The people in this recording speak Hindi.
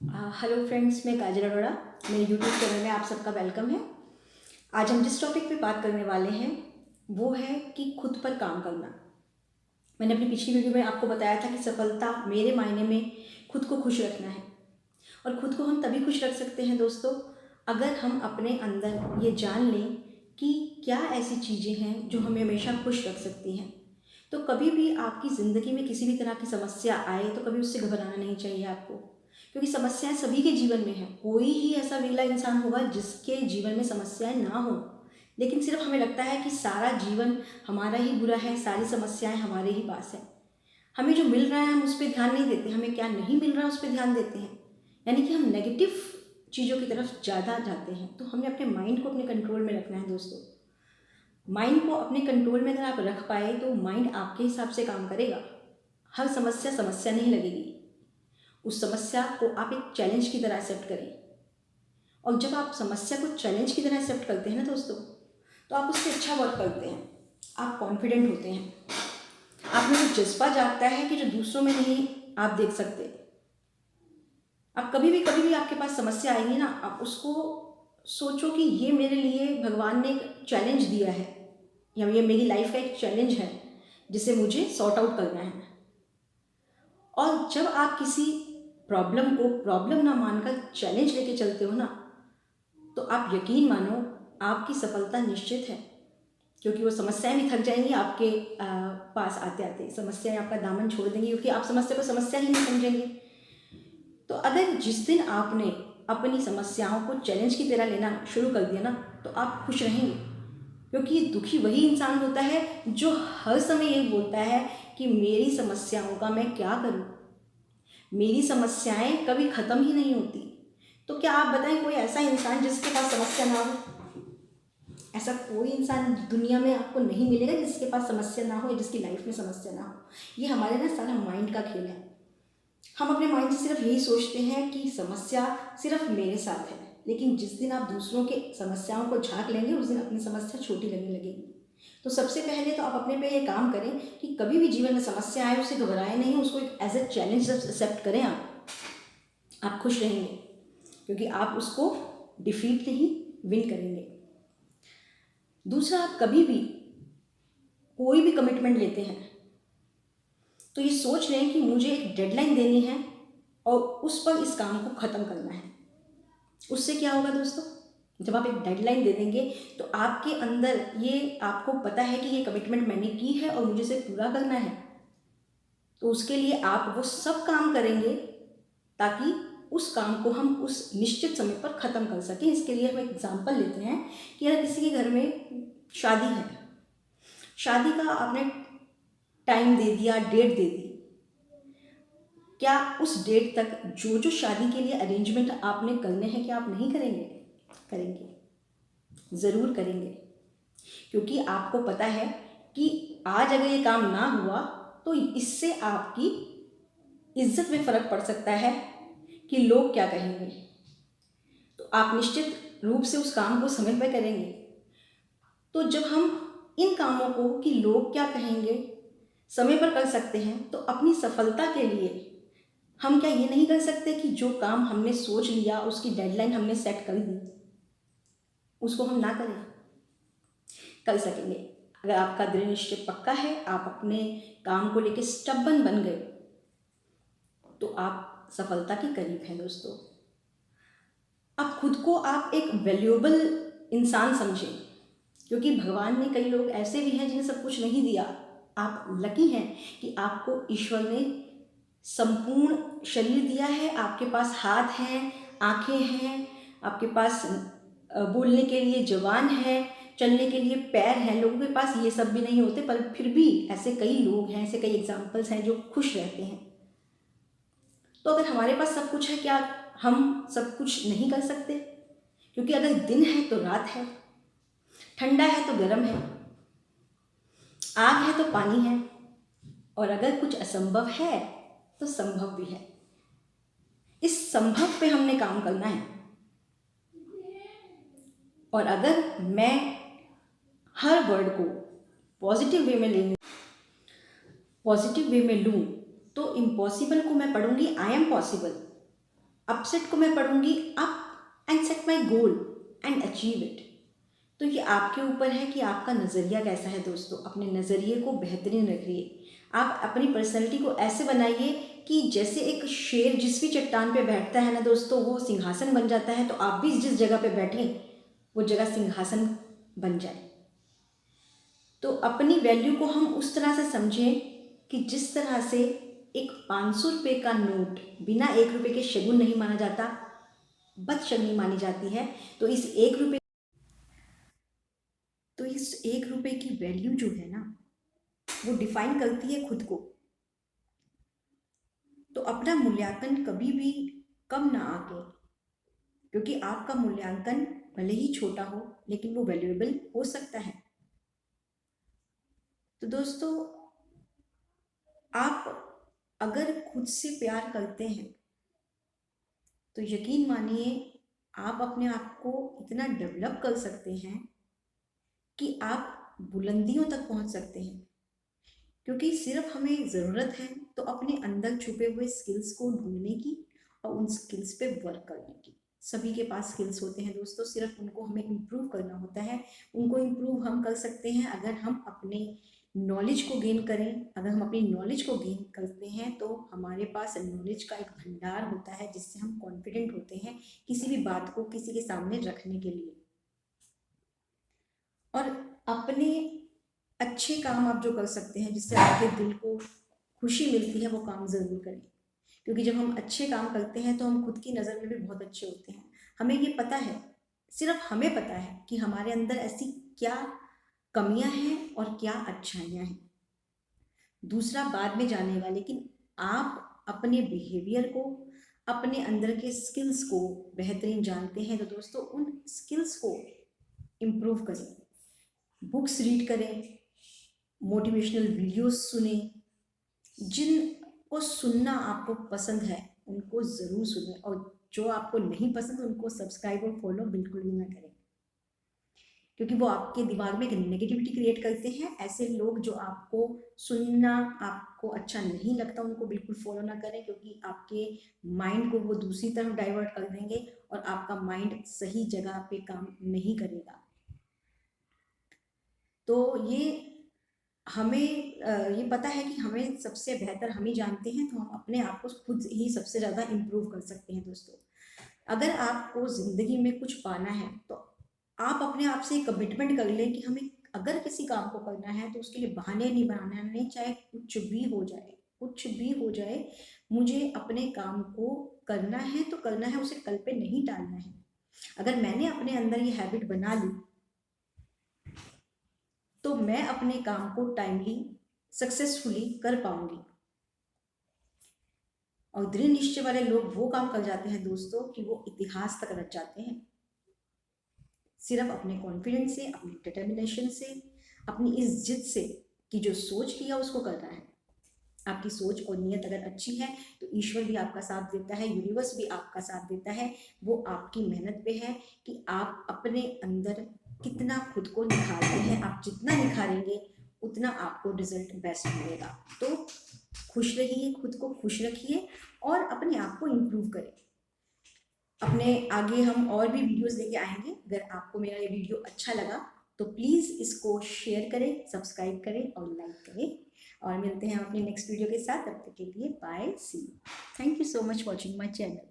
हेलो फ्रेंड्स, मैं काजल अरोड़ा। मेरे यूट्यूब चैनल में आप सबका वेलकम है। आज हम जिस टॉपिक पे बात करने वाले हैं वो है कि खुद पर काम करना। मैंने अपनी पिछली वीडियो में आपको बताया था कि सफलता मेरे मायने में खुद को खुश रखना है। और खुद को हम तभी खुश रख सकते हैं दोस्तों, अगर हम अपने अंदर ये जान लें कि क्या ऐसी चीज़ें हैं जो हमें हमेशा खुश रख सकती हैं। तो कभी भी आपकी ज़िंदगी में किसी भी तरह की समस्या आए तो कभी उससे घबराना नहीं चाहिए आपको, क्योंकि समस्याएं सभी के जीवन में हैं। कोई ही ऐसा वेला इंसान होगा जिसके जीवन में समस्याएं ना हो, लेकिन सिर्फ हमें लगता है कि सारा जीवन हमारा ही बुरा है, सारी समस्याएं हमारे ही पास है। हमें जो मिल रहा है हम उस पर ध्यान नहीं देते, हमें क्या नहीं मिल रहा है उस पर ध्यान देते हैं। यानी कि हम नेगेटिव चीज़ों की तरफ ज़्यादा जाते हैं। तो हमें अपने माइंड को अपने कंट्रोल में रखना है दोस्तों। माइंड को अपने कंट्रोल में अगर आप रख पाए तो माइंड आपके हिसाब से काम करेगा। हर समस्या समस्या नहीं लगेगी। उस समस्या को आप एक चैलेंज की तरह एक्सेप्ट करें। और जब आप समस्या को चैलेंज की तरह एक्सेप्ट करते हैं ना दोस्तों, तो आप उससे अच्छा वर्क करते हैं, आप कॉन्फिडेंट होते हैं, आप में वो जज्बा जागता है कि जो दूसरों में नहीं आप देख सकते। आप कभी भी आपके पास समस्या आएगी ना, आप उसको सोचो कि ये मेरे लिए भगवान ने एक चैलेंज दिया है, या ये मेरी लाइफ का एक चैलेंज है जिसे मुझे सॉर्ट आउट करना है। और जब आप किसी प्रॉब्लम को प्रॉब्लम ना मानकर चैलेंज लेके चलते हो ना, तो आप यकीन मानो आपकी सफलता निश्चित है। क्योंकि वो समस्याएं भी थक जाएंगी आपके पास आते आते। समस्याएं आपका दामन छोड़ देंगी, क्योंकि आप समस्या को समस्या ही नहीं समझेंगे। तो अगर जिस दिन आपने अपनी समस्याओं को चैलेंज की तरह लेना शुरू कर दिया ना, तो आप खुश रहेंगे। क्योंकि दुखी वही इंसान होता है जो हर समय यही बोलता है कि मेरी समस्याओं का मैं क्या करूं, मेरी समस्याएं कभी ख़त्म ही नहीं होती। तो क्या आप बताएं कोई ऐसा इंसान जिसके पास समस्या ना हो? ऐसा कोई इंसान दुनिया में आपको नहीं मिलेगा जिसके पास समस्या ना हो या जिसकी लाइफ में समस्या ना हो। ये हमारे ना सारा माइंड का खेल है। हम अपने माइंड से सिर्फ यही सोचते हैं कि समस्या सिर्फ मेरे साथ है, लेकिन जिस दिन आप दूसरों के समस्याओं को झांक लेंगे उस दिन अपनी समस्या छोटी लगने लगेगी। तो सबसे पहले तो आप अपने पे ये काम करें कि कभी भी जीवन में समस्या आए उसे घबराएं नहीं, उसको एक एज ए चैलेंज एक्सेप्ट करें। आप खुश रहेंगे, क्योंकि आप उसको डिफीट नहीं विन करेंगे। दूसरा, आप कभी भी कोई भी कमिटमेंट लेते हैं तो ये सोच लें कि मुझे एक डेडलाइन देनी है और उस पर इस काम को ख़त्म करना है। उससे क्या होगा दोस्तों, जब आप एक डेडलाइन दे देंगे तो आपके अंदर ये आपको पता है कि ये कमिटमेंट मैंने की है और मुझे इसे पूरा करना है। तो उसके लिए आप वो सब काम करेंगे ताकि उस काम को हम उस निश्चित समय पर ख़त्म कर सकें। इसके लिए हम एक एग्जांपल लेते हैं कि अगर किसी के घर में शादी है, शादी का आपने टाइम दे दिया, डेट दे दी, क्या उस डेट तक जो जो शादी के लिए अरेंजमेंट आपने करने हैं क्या आप नहीं करेंगे? करेंगे, ज़रूर करेंगे। क्योंकि आपको पता है कि आज अगर ये काम ना हुआ तो इससे आपकी इज्जत में फ़र्क पड़ सकता है कि लोग क्या कहेंगे। तो आप निश्चित रूप से उस काम को समय पर करेंगे। तो जब हम इन कामों को कि लोग क्या कहेंगे समय पर कर सकते हैं, तो अपनी सफलता के लिए हम क्या ये नहीं कर सकते कि जो काम हमने सोच लिया, उसकी डेडलाइन हमने सेट कर दी, उसको हम ना करें? कर सकेंगे। अगर आपका दृढ़ निश्चय पक्का है, आप अपने काम को लेकर स्टबन बन गए, तो आप सफलता के करीब हैं दोस्तों। अब खुद को आप एक वैल्यूएबल इंसान समझें, क्योंकि भगवान ने, कई लोग ऐसे भी हैं जिन्हें सब कुछ नहीं दिया। आप लकी हैं कि आपको ईश्वर ने संपूर्ण शरीर दिया है, आपके पास हाथ हैं, आंखें हैं, आपके पास बोलने के लिए ज़ुबान है, चलने के लिए पैर हैं। लोगों के पास ये सब भी नहीं होते, पर फिर भी ऐसे कई लोग हैं, ऐसे कई एग्जाम्पल्स हैं जो खुश रहते हैं। तो अगर हमारे पास सब कुछ है, क्या हम सब कुछ नहीं कर सकते? क्योंकि अगर दिन है तो रात है, ठंडा है तो गर्म है, आग है तो पानी है, और अगर कुछ असंभव है तो संभव भी है। इस संभव पे हमने काम करना है। और अगर मैं हर वर्ड को पॉजिटिव वे में लूँ तो इम्पॉसिबल को मैं पढ़ूंगी आई एम पॉसिबल। अपसेट को मैं पढ़ूंगी up and set my goal and achieve it. तो ये आपके ऊपर है कि आपका नज़रिया कैसा है दोस्तों। अपने नज़रिए को बेहतरीन रखिए। आप अपनी पर्सनैलिटी को ऐसे बनाइए कि जैसे एक शेर जिस भी चट्टान पे बैठता है ना दोस्तों, वो सिंहासन बन जाता है, तो आप भी जिस जगह पे बैठें वो जगह सिंहासन बन जाए। तो अपनी वैल्यू को हम उस तरह से समझें कि जिस तरह से एक 500 रुपये का नोट बिना 1 रुपये के शगुन नहीं माना जाता, बदशगुनी मानी जाती है। तो इस 1 रुपये की वैल्यू जो है ना, वो डिफाइन करती है खुद को। तो अपना मूल्यांकन कभी भी कम ना आके, क्योंकि आपका मूल्यांकन भले ही छोटा हो लेकिन वो वैल्यूएबल हो सकता है। तो दोस्तों, आप अगर खुद से प्यार करते हैं तो यकीन मानिए आप अपने आप को इतना डेवलप कर सकते हैं कि आप बुलंदियों तक पहुंच सकते हैं। क्योंकि सिर्फ हमें ज़रूरत है तो अपने अंदर छुपे हुए स्किल्स को ढूंढने की और उन स्किल्स पे वर्क करने की। सभी के पास स्किल्स होते हैं दोस्तों, सिर्फ उनको हमें इम्प्रूव करना होता है। उनको इम्प्रूव हम कर सकते हैं अगर हम अपने नॉलेज को गेन करें। अगर हम अपनी नॉलेज को गेन करते हैं तो हमारे पास नॉलेज का एक भंडार होता है जिससे हम कॉन्फिडेंट होते हैं किसी भी बात को किसी के सामने रखने के लिए। और अपने अच्छे काम आप जो कर सकते हैं जिससे आपके दिल को खुशी मिलती है, वो काम ज़रूर करें। क्योंकि जब हम अच्छे काम करते हैं तो हम खुद की नज़र में भी बहुत अच्छे होते हैं। हमें ये पता है, सिर्फ हमें पता है कि हमारे अंदर ऐसी क्या कमियां हैं और क्या अच्छाइयां हैं, दूसरा बाद में जानेगा। लेकिन आप अपने बिहेवियर को, अपने अंदर के स्किल्स को बेहतरीन जानते हैं। तो दोस्तों, उन स्किल्स को इम्प्रूव करें, बुक्स रीड करें, मोटिवेशनल वीडियोस सुने। जिनको सुनना आपको पसंद है उनको ज़रूर सुने, और जो आपको नहीं पसंद उनको सब्सक्राइब और फॉलो बिल्कुल भी ना करें, क्योंकि वो आपके दिमाग में एक नेगेटिविटी क्रिएट करते हैं। ऐसे लोग जो आपको सुनना आपको अच्छा नहीं लगता उनको बिल्कुल फॉलो ना करें, क्योंकि आपके माइंड को वो दूसरी तरफ डाइवर्ट कर देंगे और आपका माइंड सही जगह पे काम नहीं करेगा। तो ये हमें ये पता है कि हमें सबसे बेहतर हम ही जानते हैं, तो हम अपने आप को खुद ही सबसे ज़्यादा इम्प्रूव कर सकते हैं दोस्तों। अगर आपको ज़िंदगी में कुछ पाना है तो आप अपने आप से कमिटमेंट कर लें कि हमें अगर किसी काम को करना है तो उसके लिए बहाने नहीं बनाने, चाहे कुछ भी हो जाए, कुछ भी हो जाए, मुझे अपने काम को करना है तो करना है, उसे कल पे नहीं टालना है। अगर मैंने अपने अंदर ये हैबिट बना ली तो मैं अपने काम को टाइमली सक्सेसफुली कर पाऊंगी। और दृढ़ निश्चय वाले लोग वो काम कर जाते हैं दोस्तों कि वो इतिहास तक रच जाते हैं, सिर्फ अपने कॉन्फिडेंस से, अपनी डिटर्मिनेशन से, अपनी इस जिद से कि जो सोच लिया उसको करना है। आपकी सोच और नियत अगर अच्छी है तो ईश्वर भी आपका साथ देता है, यूनिवर्स भी आपका साथ देता है। वो आपकी मेहनत पे है कि आप अपने अंदर कितना खुद को निखारते हैं। आप जितना निखारेंगे उतना आपको रिजल्ट बेस्ट मिलेगा। तो खुश रहिए, खुद को खुश रखिए और अपने आप को इम्प्रूव करें। अपने आगे हम और भी वीडियोस लेके आएंगे। अगर आपको मेरा ये वीडियो अच्छा लगा तो प्लीज़ इसको शेयर करें, सब्सक्राइब करें और लाइक करें। और मिलते हैं अपने नेक्स्ट वीडियो के साथ। तब तक के लिए bye, see you. Thank you so much watching my channel.